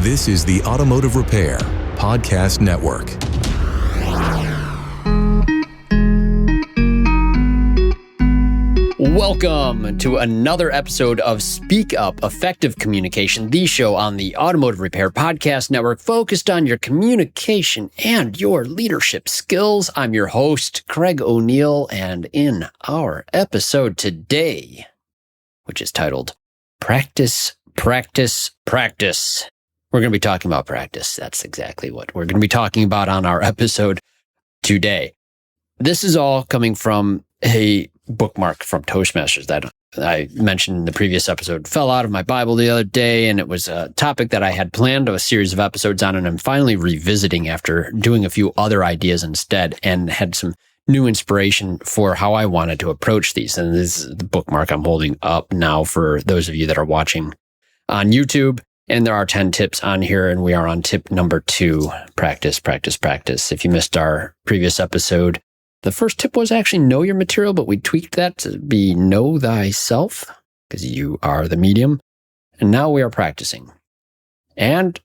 This is the Automotive Repair Podcast Network. Welcome to another episode of Speak Up Effective Communication, the show on the Automotive Repair Podcast Network focused on your communication and your leadership skills. I'm your host, Craig O'Neill, and in our episode today, which is titled Practice, Practice, Practice, we're going to be talking about practice. That's exactly what we're going to be talking about on our episode today. This is all coming from a bookmark from Toastmasters that I mentioned in the previous episode. Fell out of my Bible the other day, and it was a topic that I had planned a series of episodes on, and I'm finally revisiting after doing a few other ideas instead, and had some new inspiration for how I wanted to approach these. And this is the bookmark I'm holding up now for those of you that are watching on YouTube. And there are 10 tips on here, and we are on tip number 2, practice, practice, practice. If you missed our previous episode, the first tip was actually know your material, but we tweaked that to be know thyself, because you are the medium. And now we are practicing. And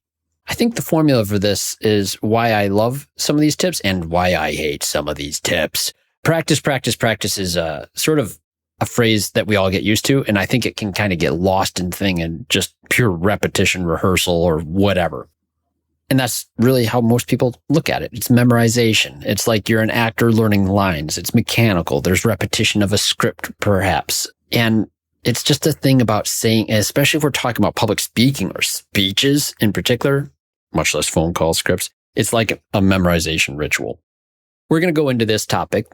I think the formula for this is why I love some of these tips and why I hate some of these tips. Practice, practice, practice is sort of a phrase that we all get used to. And I think it can kind of get lost in thing and just pure repetition, rehearsal, or whatever. And that's really how most people look at it. It's memorization. It's like you're an actor learning lines. It's mechanical. There's repetition of a script, perhaps. And it's just a thing about saying, especially if we're talking about public speaking or speeches in particular, much less phone call scripts, it's like a memorization ritual. We're going to go into this topic.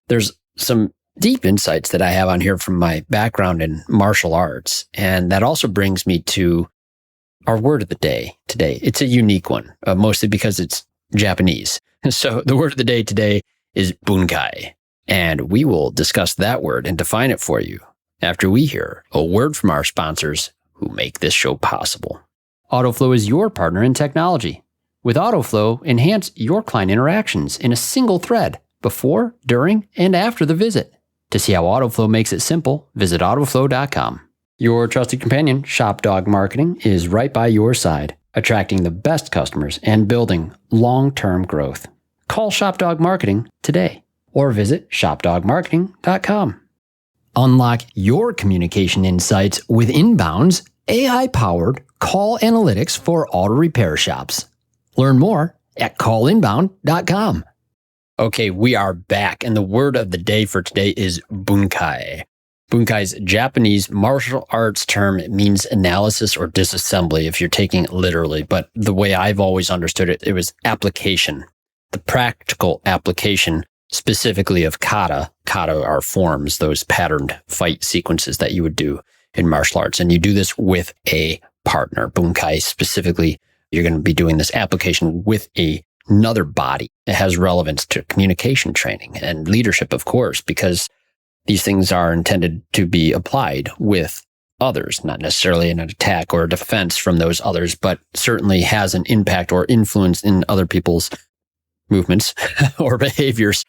There's some deep insights that I have on here from my background in martial arts. And that also brings me to our word of the day today. It's a unique one, mostly because it's Japanese. So the word of the day today is bunkai. And we will discuss that word and define it for you after we hear a word from our sponsors who make this show possible. AutoFlow is your partner in technology. With AutoFlow, enhance your client interactions in a single thread before, during, and after the visit. To see how AutoFlow makes it simple, visit autoflow.com. Your trusted companion, ShopDog Marketing, is right by your side, attracting the best customers and building long-term growth. Call ShopDog Marketing today or visit shopdogmarketing.com. Unlock your communication insights with Inbound's AI-powered call analytics for auto repair shops. Learn more at callinbound.com. Okay, we are back, and the word of the day for today is bunkai. Bunkai's Japanese martial arts term means analysis or disassembly if you're taking it literally, but the way I've always understood it, it was application, the practical application specifically of kata. Kata are forms, those patterned fight sequences that you would do in martial arts, and you do this with a partner. Bunkai specifically, you're going to be doing this application with another body. It has relevance to communication training and leadership, of course, because these things are intended to be applied with others, not necessarily in an attack or a defense from those others, but certainly has an impact or influence in other people's movements or behaviors.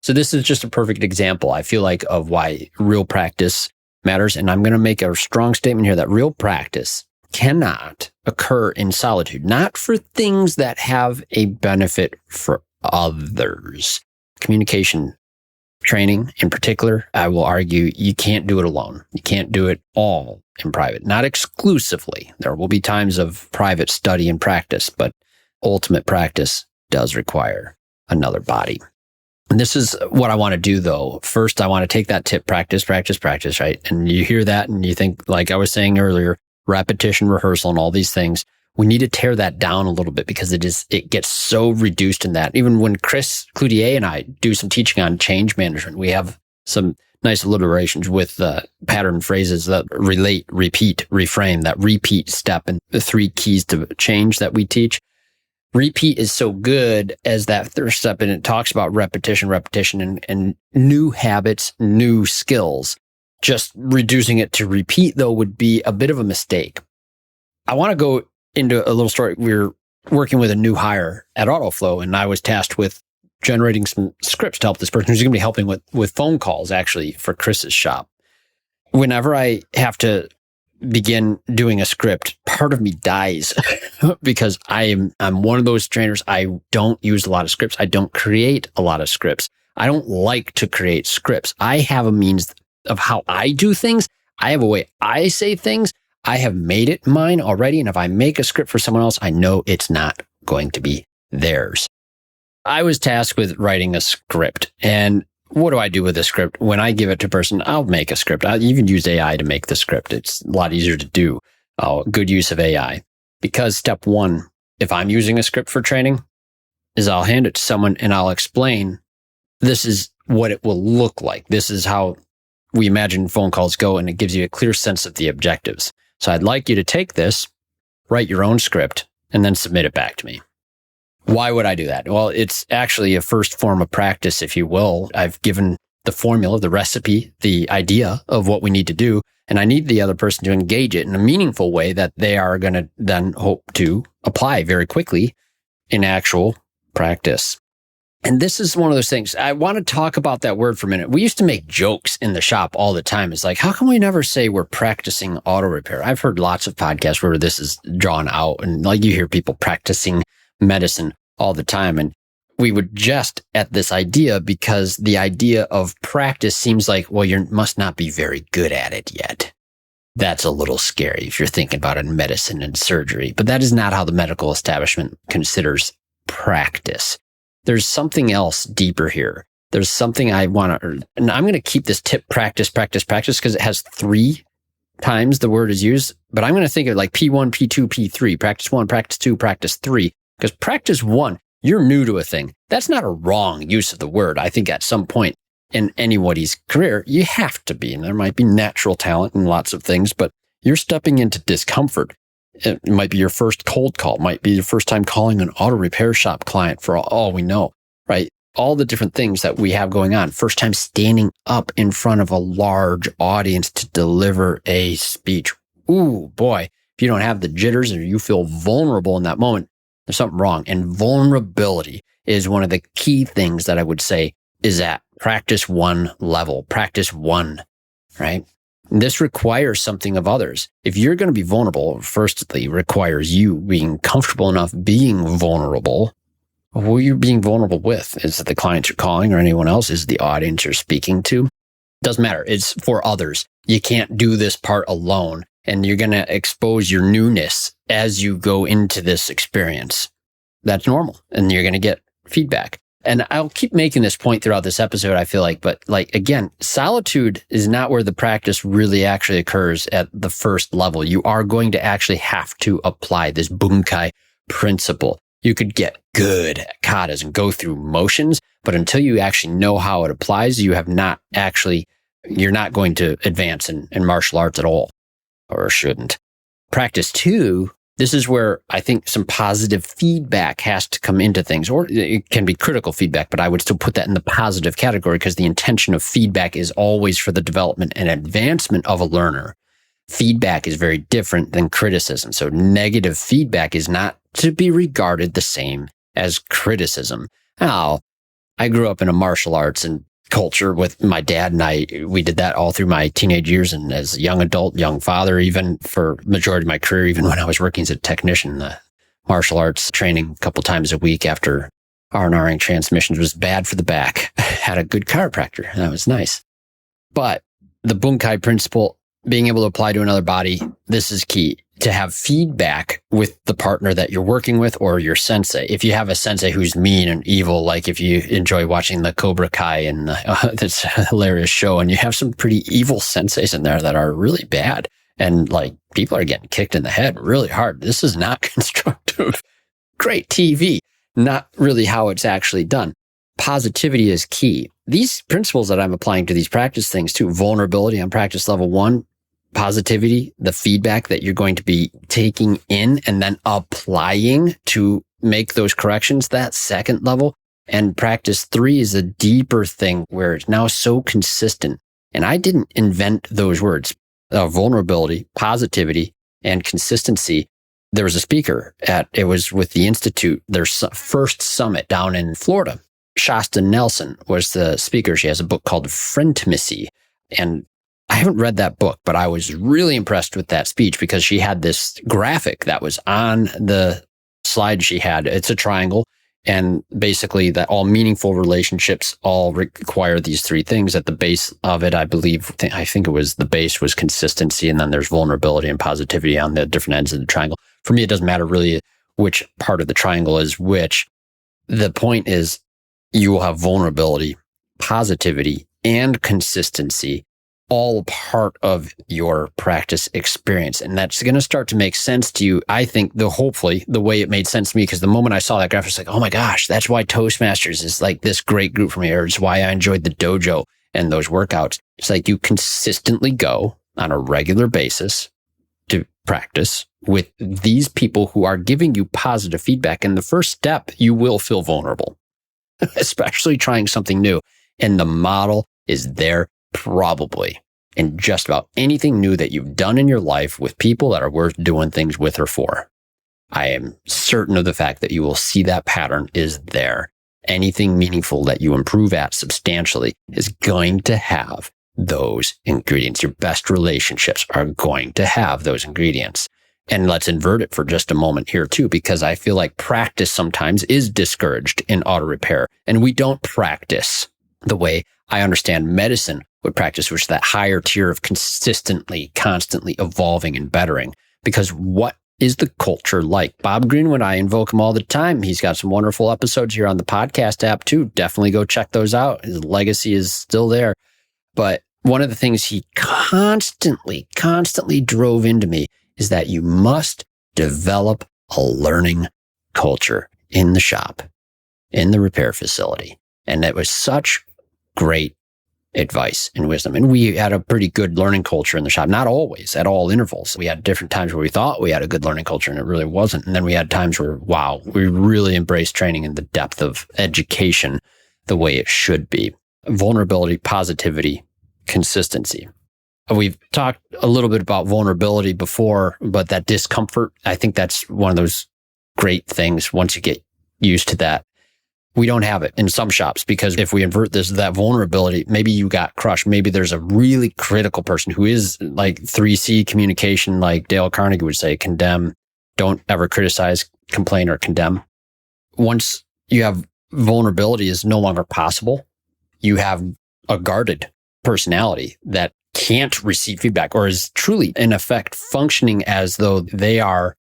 So this is just a perfect example, I feel like, of why real practice matters. And I'm going to make a strong statement here that real practice cannot occur in solitude, not for things that have a benefit for others. Communication training in particular, I will argue you can't do it alone. You can't do it all in private, not exclusively. There will be times of private study and practice, but ultimate practice does require another body. And this is what I want to do, though. First, I want to take that tip, practice, practice, practice, right? And you hear that and you think, like I was saying earlier, repetition, rehearsal, and all these things. We need to tear that down a little bit because it gets so reduced in that. Even when Chris Cloutier and I do some teaching on change management, we have some nice alliterations with pattern phrases that relate, repeat, reframe, that repeat step, and the 3 keys to change that we teach. Repeat is so good as that third step, and it talks about repetition, and new habits, new skills. Just reducing it to repeat, though, would be a bit of a mistake. I want to go into a little story. We're working with a new hire at AutoFlow, and I was tasked with generating some scripts to help this person who's going to be helping with phone calls, actually, for Chris's shop. Whenever I have to begin doing a script, part of me dies because I'm one of those trainers. I don't use a lot of scripts. I don't create a lot of scripts. I don't like to create scripts. I have a means of how I do things. I have a way I say things. I have made it mine already. And if I make a script for someone else, I know it's not going to be theirs. I was tasked with writing a script. And what do I do with a script? When I give it to a person, I'll make a script. I even use AI to make the script. It's a lot easier to do. Good use of AI. Because step one, if I'm using a script for training, is I'll hand it to someone and I'll explain, this is what it will look like. This is how we imagine phone calls go, and it gives you a clear sense of the objectives. So I'd like you to take this, write your own script, and then submit it back to me. Why would I do that? Well, it's actually a first form of practice, if you will. I've given the formula, the recipe, the idea of what we need to do, and I need the other person to engage it in a meaningful way that they are going to then hope to apply very quickly in actual practice. And this is one of those things. I want to talk about that word for a minute. We used to make jokes in the shop all the time. It's like, how come we never say we're practicing auto repair? I've heard lots of podcasts where this is drawn out, and like you hear people practicing medicine all the time. And we would jest at this idea because the idea of practice seems like, well, you must not be very good at it yet. That's a little scary if you're thinking about it in medicine and surgery, but that is not how the medical establishment considers practice. There's something else deeper here. There's something I want to, and I'm going to keep this tip practice, because it has 3 times the word is used, but I'm going to think of like P1, P2, P3, practice 1, practice 2, practice 3. Because practice 1, you're new to a thing. That's not a wrong use of the word. I think at some point in anybody's career, you have to be. And there might be natural talent in lots of things, but you're stepping into discomfort. It might be your first cold call. It might be your first time calling an auto repair shop client for all we know, right? All the different things that we have going on. First time standing up in front of a large audience to deliver a speech. Ooh, boy, if you don't have the jitters or you feel vulnerable in that moment, there's something wrong. And vulnerability is one of the key things that I would say is at practice 1 level, practice 1, right? And this requires something of others. If you're going to be vulnerable, firstly, requires you being comfortable enough being vulnerable. Who are you being vulnerable with? Is it the clients you're calling or anyone else? Is it the audience you're speaking to? Doesn't matter. It's for others. You can't do this part alone. And you're going to expose your newness as you go into this experience. That's normal. And you're going to get feedback. And I'll keep making this point throughout this episode, I feel like. But like, again, solitude is not where the practice really actually occurs at the first level. You are going to actually have to apply this bunkai principle. You could get good at katas and go through motions, but until you actually know how it applies, you're not going to advance in martial arts at all. Or shouldn't. Practice 2, this is where I think some positive feedback has to come into things, or it can be critical feedback, but I would still put that in the positive category because the intention of feedback is always for the development and advancement of a learner. Feedback is very different than criticism. So negative feedback is not to be regarded the same as criticism. Now, I grew up in a martial arts and culture with my dad, and we did that all through my teenage years and as a young adult, young father, even for majority of my career, even when I was working as a technician. The martial arts training a couple times a week after R&Ring transmissions was bad for the back. Had a good chiropractor, and that was nice. But the bunkai principle, being able to apply to another body, this is key. To have feedback with the partner that you're working with or your sensei. If you have a sensei who's mean and evil, like if you enjoy watching the Cobra Kai and this hilarious show, and you have some pretty evil senseis in there that are really bad, and like people are getting kicked in the head really hard. This is not constructive. Great TV, not really how it's actually done. Positivity is key. These principles that I'm applying to these practice things too, vulnerability on practice level 1, positivity, the feedback that you're going to be taking in and then applying to make those corrections, that second level. And practice 3 is a deeper thing where it's now so consistent. And I didn't invent those words, vulnerability, positivity, and consistency. There was a speaker it was with the Institute, their first summit down in Florida. Shasta Nelson was the speaker. She has a book called Frientimacy. And I haven't read that book, but I was really impressed with that speech because she had this graphic that was on the slide she had. It's a triangle. And basically that all meaningful relationships all require these three things. At the base of it, I think it was the base was consistency. And then there's vulnerability and positivity on the different ends of the triangle. For me, it doesn't matter really which part of the triangle is which. The point is you will have vulnerability, positivity, and consistency all part of your practice experience. And that's going to start to make sense to you. I think hopefully the way it made sense to me, because the moment I saw that graphic, it's like, oh my gosh, that's why Toastmasters is like this great group for me, or it's why I enjoyed the Dojo and those workouts. It's like you consistently go on a regular basis to practice with these people who are giving you positive feedback. And the first step, you will feel vulnerable, especially trying something new. And the model is there probably in just about anything new that you've done in your life with people that are worth doing things with or for. I am certain of the fact that you will see that pattern is there. Anything meaningful that you improve at substantially is going to have those ingredients. Your best relationships are going to have those ingredients. And let's invert it for just a moment here too, because I feel like practice sometimes is discouraged in auto repair, and we don't practice the way I understand medicine would practice, which is that higher tier of consistently, constantly evolving and bettering. Because what is the culture like? Bob Greenwood, I invoke him all the time. He's got some wonderful episodes here on the podcast app too. Definitely go check those out. His legacy is still there. But one of the things he constantly drove into me is that you must develop a learning culture in the shop, in the repair facility. And that was such great advice and wisdom. And we had a pretty good learning culture in the shop, not always at all intervals. We had different times where we thought we had a good learning culture and it really wasn't. And then we had times where, wow, we really embraced training in the depth of education the way it should be. Vulnerability, positivity, consistency. We've talked a little bit about vulnerability before, but that discomfort, I think that's one of those great things once you get used to that. We don't have it in some shops because if we invert that vulnerability, maybe you got crushed. Maybe there's a really critical person who is like 3C communication, like Dale Carnegie would say, condemn, don't ever criticize, complain, or condemn. Once you have vulnerability is no longer possible, you have a guarded personality that can't receive feedback or is truly in effect functioning as though they are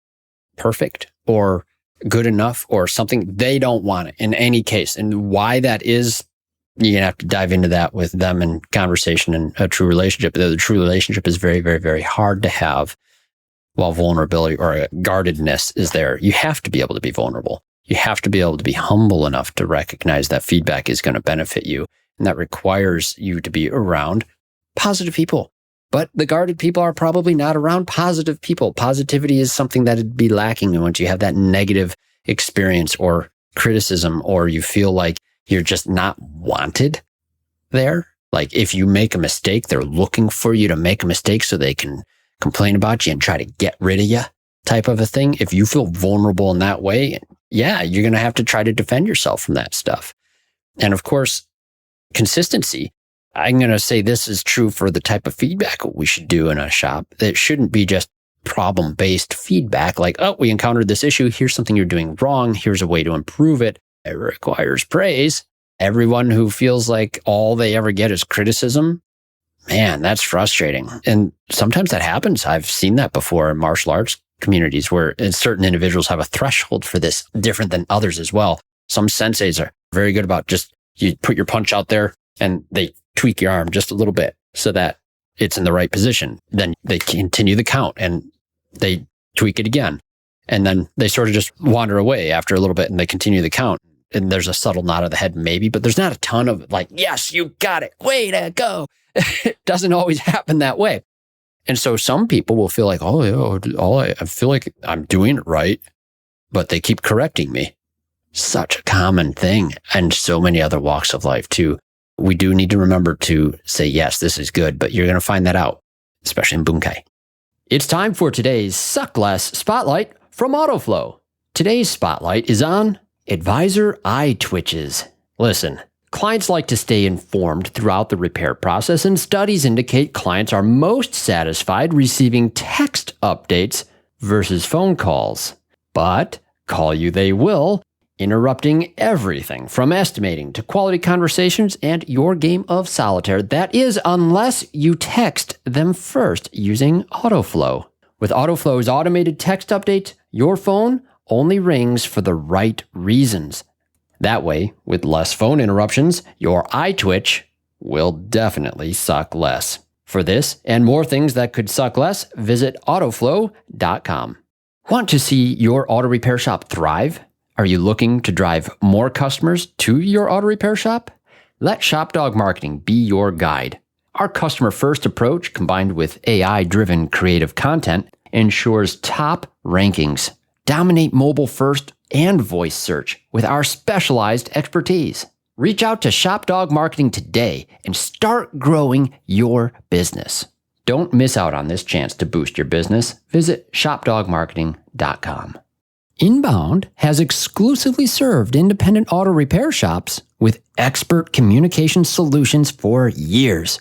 perfect or good enough or something. They don't want it in any case. And why that is, you're going to have to dive into that with them in conversation and a true relationship. The true relationship is very, very, very hard to have while vulnerability or guardedness is there. You have to be able to be vulnerable. You have to be able to be humble enough to recognize that feedback is going to benefit you. And that requires you to be around positive people. But the guarded people are probably not around positive people. Positivity is something that'd be lacking once you have that negative experience or criticism, or you feel like you're just not wanted there. Like if you make a mistake, they're looking for you to make a mistake so they can complain about you and try to get rid of you type of a thing. If you feel vulnerable in that way, yeah, you're going to have to try to defend yourself from that stuff. And of course, consistency. I'm going to say this is true for the type of feedback we should do in a shop. It shouldn't be just problem-based feedback like, oh, we encountered this issue. Here's something you're doing wrong. Here's a way to improve it. It requires praise. Everyone who feels like all they ever get is criticism, man, that's frustrating. And sometimes that happens. I've seen that before in martial arts communities where certain individuals have a threshold for this different than others as well. Some senseis are very good about just, you put your punch out there and they tweak your arm just a little bit so that it's in the right position. Then they continue the count and they tweak it again. And then they sort of just wander away after a little bit and they continue the count. And there's a subtle nod of the head maybe, but there's not a ton of like, yes, you got it. Way to go. It doesn't always happen that way. And so some people will feel like, I feel like I'm doing it right, but they keep correcting me. Such a common thing. And so many other walks of life too. We do need to remember to say, yes, this is good, but you're going to find that out, especially in Bunkai. It's time for today's Suck Less Spotlight from AutoFlow. Today's spotlight is on advisor eye twitches. Listen, Clients like to stay informed throughout the repair process, and studies indicate clients are most satisfied receiving text updates versus phone calls. But call you they will, interrupting everything from estimating to quality conversations and your game of solitaire. That is, unless you text them first using AutoFlow. With AutoFlow's automated text updates, your phone only rings for the right reasons. That way, with less phone interruptions, your eye twitch will definitely suck less. For this and more things that could suck less, visit AutoFlow.com. Want to see your auto repair shop thrive? Are you looking to drive more customers to your auto repair shop? Let ShopDog Marketing be your guide. Our customer-first approach, combined with AI-driven creative content, ensures top rankings. Dominate mobile first and voice search with our specialized expertise. Reach out to ShopDog Marketing today and start growing your business. Don't miss out on this chance to boost your business. Visit shopdogmarketing.com. Inbound has exclusively served independent auto repair shops with expert communication solutions for years.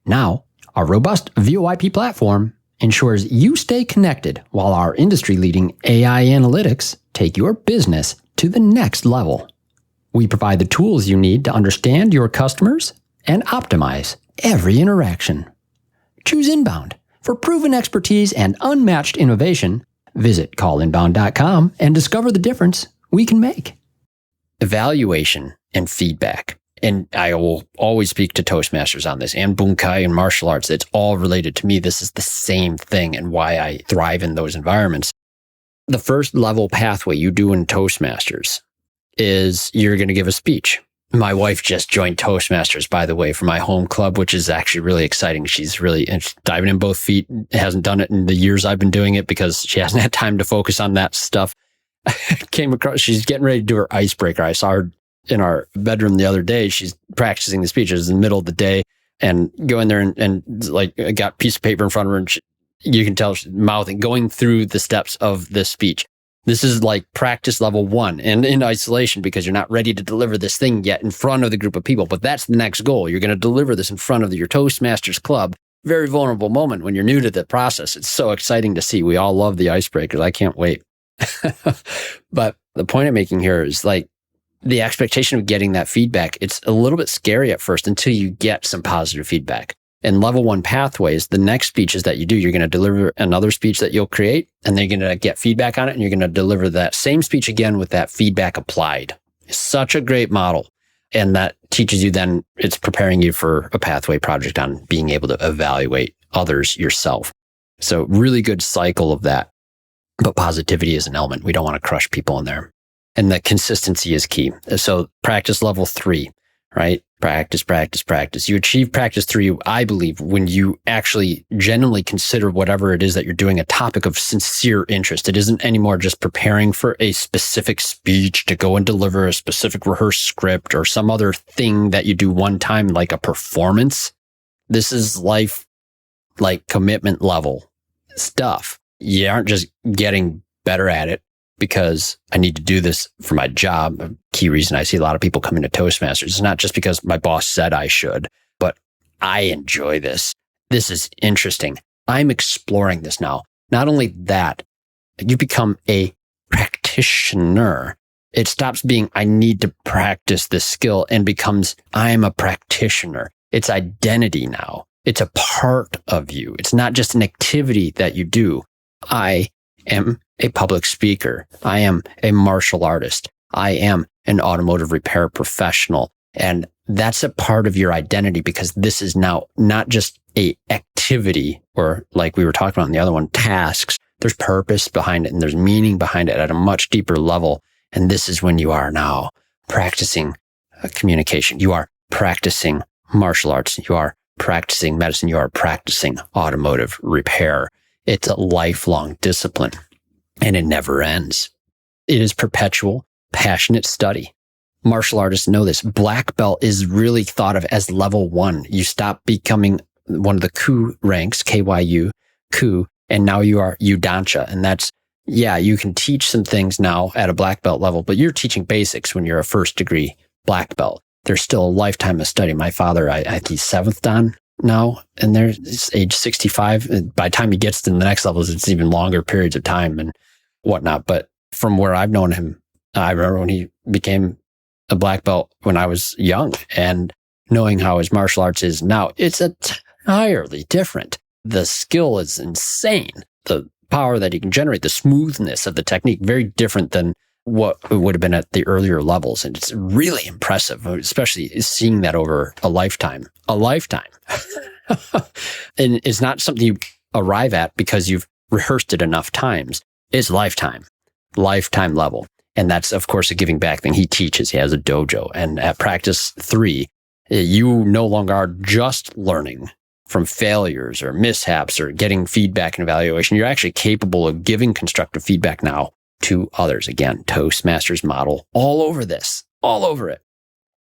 Now, our robust VoIP platform ensures you stay connected while our industry-leading AI analytics take your business to the next level. We provide the tools you need to understand your customers and optimize every interaction. Choose Inbound. For proven expertise and unmatched innovation, visit callinbound.com and discover the difference we can make. Evaluation and feedback. And I will always speak to Toastmasters on this, and Bunkai and martial arts. It's all related to me. This is the same thing and why I thrive in those environments. The first level pathway you do in Toastmasters is you're going to give a speech. My wife just joined Toastmasters, by the way, for my home club, which is actually really exciting. She's really diving in both feet. Hasn't done it in the years I've been doing it because she hasn't had time to focus on that stuff. Came across, she's getting ready to do her icebreaker. I saw her in our bedroom the other day. She's practicing the speech. It was in the middle of the day, and go in there and like got a piece of paper in front of her, and you can tell she's mouthing, going through the steps of this speech. This is like practice level 1 and in isolation because you're not ready to deliver this thing yet in front of the group of people. But that's the next goal. You're going to deliver this in front of your Toastmasters club. Very vulnerable moment when you're new to the process. It's so exciting to see. We all love the icebreakers. I can't wait. But the point I'm making here is like the expectation of getting that feedback. It's a little bit scary at first until you get some positive feedback. In level 1 pathways, the next speeches that you do, you're going to deliver another speech that you'll create, and they're going to get feedback on it, and you're going to deliver that same speech again with that feedback applied. It's such a great model. And that teaches you then, it's preparing you for a pathway project on being able to evaluate others yourself. So really good cycle of that. But positivity is an element. We don't want to crush people in there. And the consistency is key. So practice level 3, right? Practice, practice, practice. You achieve practice 3, I believe, when you actually genuinely consider whatever it is that you're doing a topic of sincere interest. It isn't anymore just preparing for a specific speech to go and deliver a specific rehearsed script or some other thing that you do one time, like a performance. This is life, like commitment level stuff. You aren't just getting better at it because I need to do this for my job. A key reason I see a lot of people come into Toastmasters is not just because my boss said I should, but I enjoy this. This is interesting. I'm exploring this now. Not only that, you become a practitioner. It stops being, I need to practice this skill and becomes, I'm a practitioner. It's identity now. It's a part of you. It's not just an activity that you do. I am a public speaker. I am a martial artist. I am an automotive repair professional. And that's a part of your identity because this is now not just a activity or like we were talking about in the other one, tasks. There's purpose behind it and there's meaning behind it at a much deeper level. And this is when you are now practicing communication. You are practicing martial arts. You are practicing medicine. You are practicing automotive repair. It's a lifelong discipline. And it never ends. It is perpetual, passionate study. Martial artists know this. Black belt is really thought of as level 1. You stop becoming one of the Ku ranks, KYU, Ku, and now you are Udansha. And that's, yeah, you can teach some things now at a black belt level, but you're teaching basics when you're a first degree black belt. there's still a lifetime of study. My father, I think he's 7th Dan now, and he's age 65. By the time he gets to the next levels, it's even longer periods of time and whatnot. But from where I've known him, I remember when he became a black belt when I was young, and knowing how his martial arts is now, it's entirely different. The skill is insane. The power that he can generate, the smoothness of the technique, very different than what it would have been at the earlier levels. And it's really impressive, especially seeing that over a lifetime. And it's not something you arrive at because you've rehearsed it enough times. It's lifetime level. And that's, of course, a giving back thing. He teaches, he has a dojo. And at practice 3, you no longer are just learning from failures or mishaps or getting feedback and evaluation. You're actually capable of giving constructive feedback now to others. Again, Toastmasters model all over this, all over it.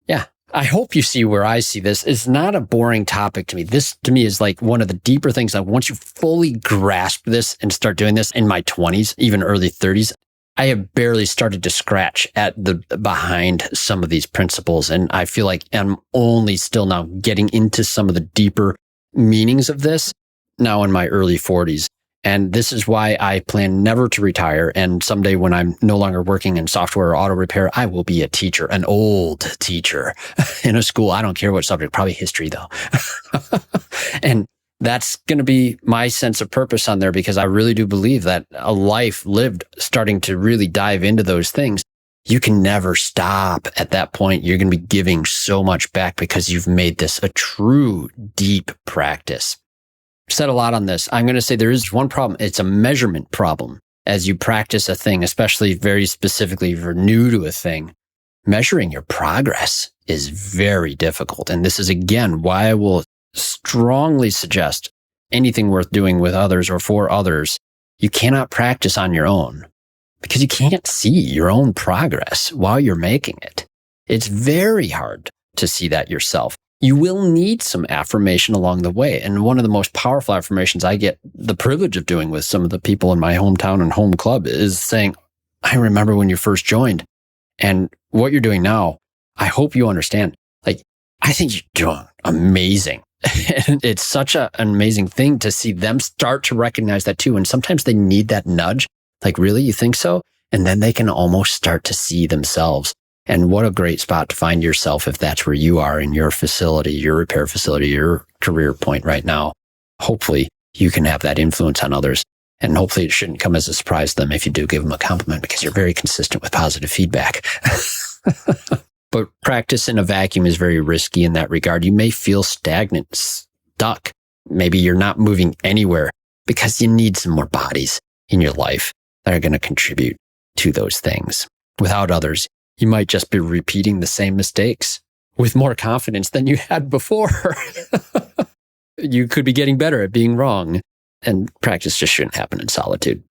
Yeah. I hope you see where I see this. It's not a boring topic to me. This to me is like one of the deeper things that once you fully grasp this and start doing this in my 20s, even early 30s, I have barely started to scratch at the behind some of these principles. And I feel like I'm only still now getting into some of the deeper meanings of this now in my early 40s. And this is why I plan never to retire. And someday when I'm no longer working in software or auto repair, I will be a teacher, an old teacher in a school. I don't care what subject, probably history though. And that's going to be my sense of purpose on there, because I really do believe that a life lived starting to really dive into those things, you can never stop at that point. You're going to be giving so much back because you've made this a true deep practice. Said a lot on this. I'm going to say there is one problem. It's a measurement problem. As you practice a thing, especially very specifically if you're new to a thing, measuring your progress is very difficult. And this is, again, why I will strongly suggest anything worth doing with others or for others, you cannot practice on your own because you can't see your own progress while you're making it. It's very hard to see that yourself. You will need some affirmation along the way. And one of the most powerful affirmations I get the privilege of doing with some of the people in my hometown and home club is saying, I remember when you first joined and what you're doing now. I hope you understand. Like, I think you're doing amazing. And it's such an amazing thing to see them start to recognize that too. And sometimes they need that nudge. Like, really? You think so? And then they can almost start to see themselves. And what a great spot to find yourself if that's where you are in your facility, your repair facility, your career point right now. Hopefully you can have that influence on others. And hopefully it shouldn't come as a surprise to them if you do give them a compliment, because you're very consistent with positive feedback. But practice in a vacuum is very risky in that regard. You may feel stagnant, stuck. Maybe you're not moving anywhere because you need some more bodies in your life that are going to contribute to those things. Without others, you might just be repeating the same mistakes with more confidence than you had before. You could be getting better at being wrong, and practice just shouldn't happen in solitude.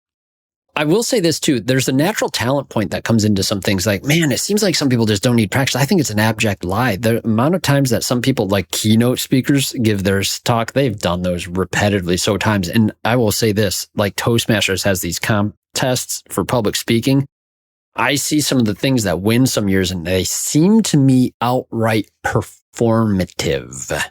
I will say this too. There's a natural talent point that comes into some things like, man, it seems like some people just don't need practice. I think it's an abject lie. The amount of times that some people, like keynote speakers, give their talk, they've done those repetitively so times. And I will say this, like Toastmasters has these contests for public speaking. I see some of the things that win some years, and they seem to me outright performative.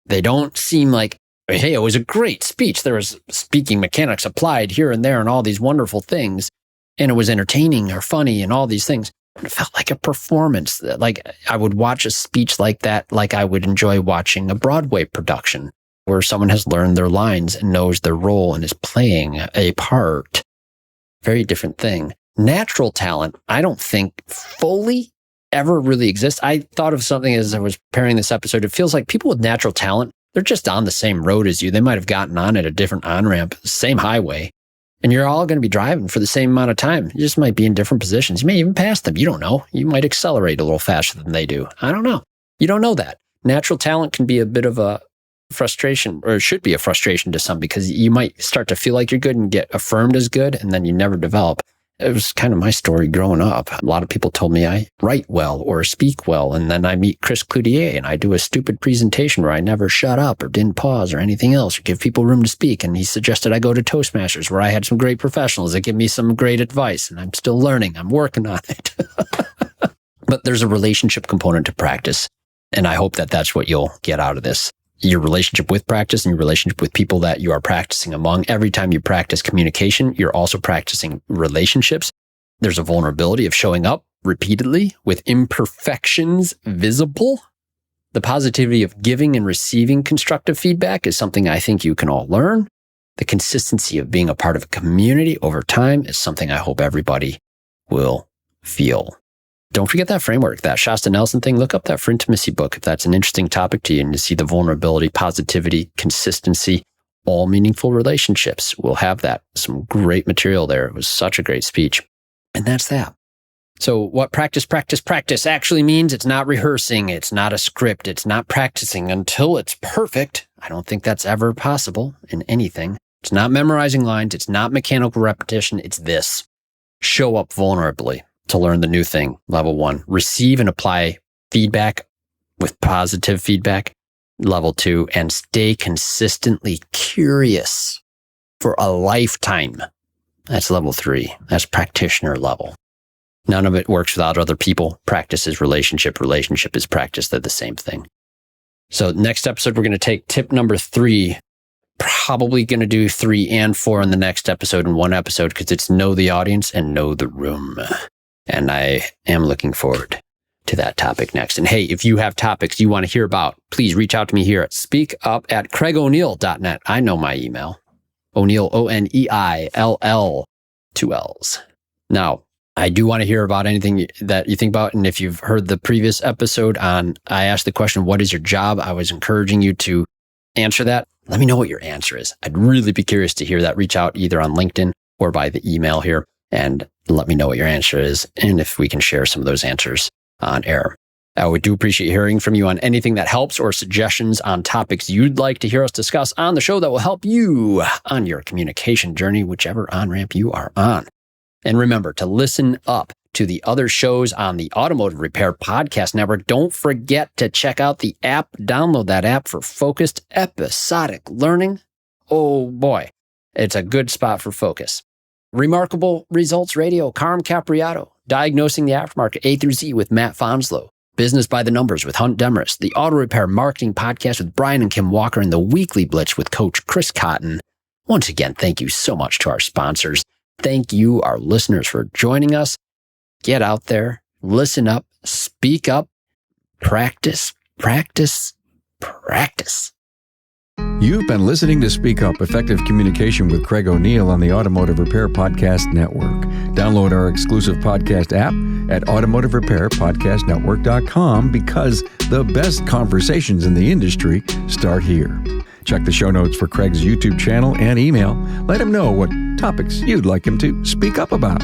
They don't seem like, hey, it was a great speech. There was speaking mechanics applied here and there and all these wonderful things. And it was entertaining or funny and all these things. It felt like a performance. Like I would watch a speech like that, like I would enjoy watching a Broadway production where someone has learned their lines and knows their role and is playing a part. Very different thing. Natural talent, I don't think fully ever really exists. I thought of something as I was preparing this episode. It feels like people with natural talent, they're just on the same road as you. They might have gotten on at a different on-ramp, same highway, and you're all going to be driving for the same amount of time. You just might be in different positions. You may even pass them. You don't know. You might accelerate a little faster than they do. I don't know. You don't know that. Natural talent can be a bit of a frustration, or it should be a frustration to some, because you might start to feel like you're good and get affirmed as good, and then you never develop. It was kind of my story growing up. A lot of people told me I write well or speak well. And then I meet Chris Cloutier and I do a stupid presentation where I never shut up or didn't pause or anything else or give people room to speak. And he suggested I go to Toastmasters, where I had some great professionals that give me some great advice. And I'm still learning. I'm working on it. But there's a relationship component to practice. And I hope that that's what you'll get out of this. Your relationship with practice and your relationship with people that you are practicing among. Every time you practice communication, you're also practicing relationships. There's a vulnerability of showing up repeatedly with imperfections visible. The positivity of giving and receiving constructive feedback is something I think you can all learn. The consistency of being a part of a community over time is something I hope everybody will feel. Don't forget that framework, that Shasta Nelson thing. Look up that Frientimacy book if that's an interesting topic to you, and to see the vulnerability, positivity, consistency, all meaningful relationships. We'll have that. Some great material there. It was such a great speech. And that's that. So what practice actually means, it's not rehearsing. It's not a script. It's not practicing until it's perfect. I don't think that's ever possible in anything. It's not memorizing lines. It's not mechanical repetition. It's this. Show up vulnerably to learn the new thing. Level 1, receive and apply feedback with positive feedback. Level 2, and stay consistently curious for a lifetime. That's level 3. That's practitioner level. None of it works without other people. Practice is relationship. Relationship is practice. They're the same thing. So next episode, we're going to take tip number 3. Probably going to do 3 and 4 in the next episode in one episode, because it's know the audience and know the room. And I am looking forward to that topic next. And hey, if you have topics you want to hear about, please reach out to me here at speakup@craigoneil.net. I know my email. O'Neill, O'Neill, 2 L's. Now, I do want to hear about anything that you think about. And if you've heard the previous episode I asked the question, what is your job? I was encouraging you to answer that. Let me know what your answer is. I'd really be curious to hear that. Reach out either on LinkedIn or by the email here and let me know what your answer is, and if we can share some of those answers on air. I would do appreciate hearing from you on anything that helps, or suggestions on topics you'd like to hear us discuss on the show that will help you on your communication journey, whichever on-ramp you are on. And remember to listen up to the other shows on the Automotive Repair Podcast Network. Don't forget to check out the app. Download that app for focused episodic learning. Oh boy, it's a good spot for focus. Remarkable Results Radio, Carm Capriato, Diagnosing the Aftermarket A through Z with Matt Fonslow, Business by the Numbers with Hunt Demarest, the Auto Repair Marketing Podcast with Brian and Kim Walker, and the Weekly Blitz with Coach Chris Cotton. Once again, thank you so much to our sponsors. Thank you, our listeners, for joining us. Get out there, listen up, speak up, practice, practice, practice. You've been listening to Speak Up, Effective Communication with Craig O'Neill on the Automotive Repair Podcast Network. Download our exclusive podcast app at automotiverepairpodcastnetwork.com, because the best conversations in the industry start here. Check the show notes for Craig's YouTube channel and email. Let him know what topics you'd like him to speak up about.